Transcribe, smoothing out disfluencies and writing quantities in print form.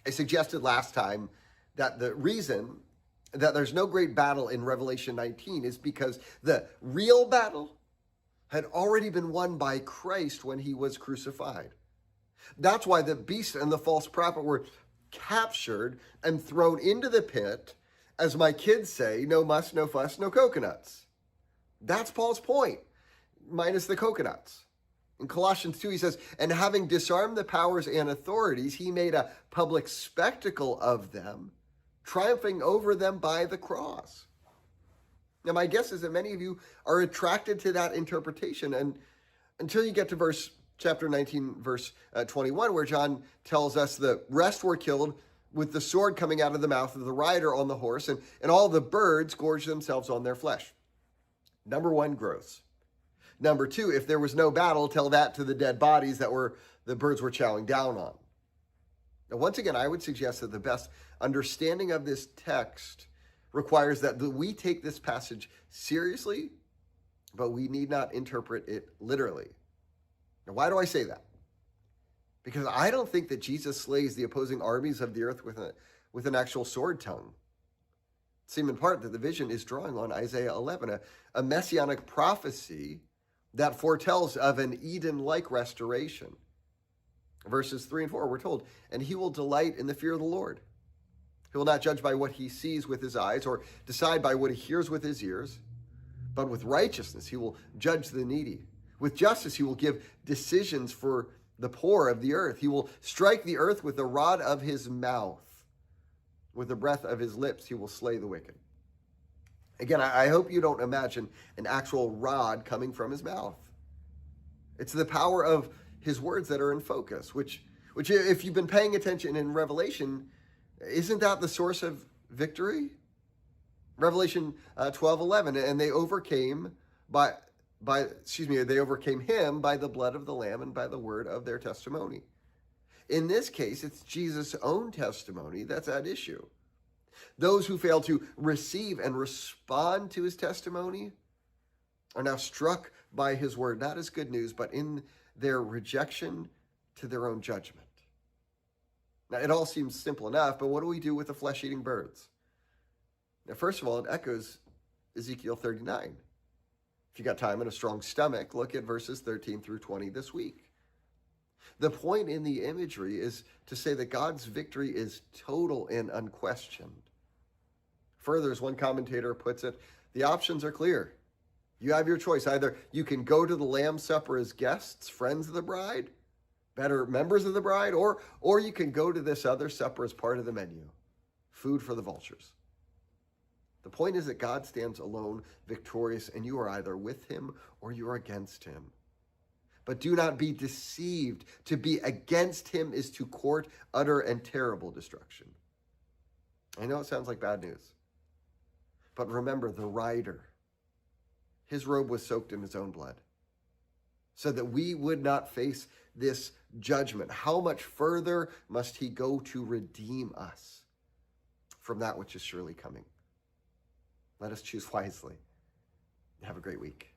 I suggested last time that the reason that there's no great battle in Revelation 19 is because the real battle had already been won by Christ when he was crucified. That's why the beast and the false prophet were captured and thrown into the pit, as my kids say, no muss, no fuss, no coconuts. That's Paul's point, minus the coconuts. In Colossians 2, he says, and having disarmed the powers and authorities, he made a public spectacle of them, triumphing over them by the cross. Now, my guess is that many of you are attracted to that interpretation, and until you get to chapter 19, verse 21, where John tells us the rest were killed with the sword coming out of the mouth of the rider on the horse, and all the birds gorged themselves on their flesh. Number one, gross. Number two, if there was no battle, tell that to the dead bodies that the birds were chowing down on. Now, once again, I would suggest that the best understanding of this text requires that we take this passage seriously, but we need not interpret it literally. Now, why do I say that? Because I don't think that Jesus slays the opposing armies of the earth with an actual sword tongue. It seems in part that the vision is drawing on Isaiah 11, a messianic prophecy that foretells of an Eden-like restoration. Verses 3 and 4, we're told, and he will delight in the fear of the Lord. He will not judge by what he sees with his eyes or decide by what he hears with his ears, but with righteousness he will judge the needy. With justice he will give decisions for the poor of the earth. He will strike the earth with the rod of his mouth. With the breath of his lips he will slay the wicked. Again, I hope you don't imagine an actual rod coming from his mouth. It's the power of his words that are in focus, which if you've been paying attention in Revelation, isn't that the source of victory? Revelation 12:11, and they overcame they overcame him by the blood of the Lamb and by the word of their testimony. In this case, it's Jesus' own testimony that's at issue. Those who fail to receive and respond to his testimony are now struck by his word, not as good news, but in their rejection to their own judgment. Now, it all seems simple enough, but what do we do with the flesh-eating birds? Now, first of all, it echoes Ezekiel 39. If you got time and a strong stomach, look at verses 13 through 20 this week. The point in the imagery is to say that God's victory is total and unquestioned. Further, as one commentator puts it, the options are clear. You have your choice. Either you can go to the Lamb's Supper as guests, friends of the bride, better members of the bride, or you can go to this other supper as part of the menu, food for the vultures. The point is that God stands alone, victorious, and you are either with him or you are against him. But do not be deceived. To be against him is to court utter and terrible destruction. I know it sounds like bad news, but remember the rider. His robe was soaked in his own blood so that we would not face this judgment. How much further must he go to redeem us from that which is surely coming? Let us choose wisely. Have a great week.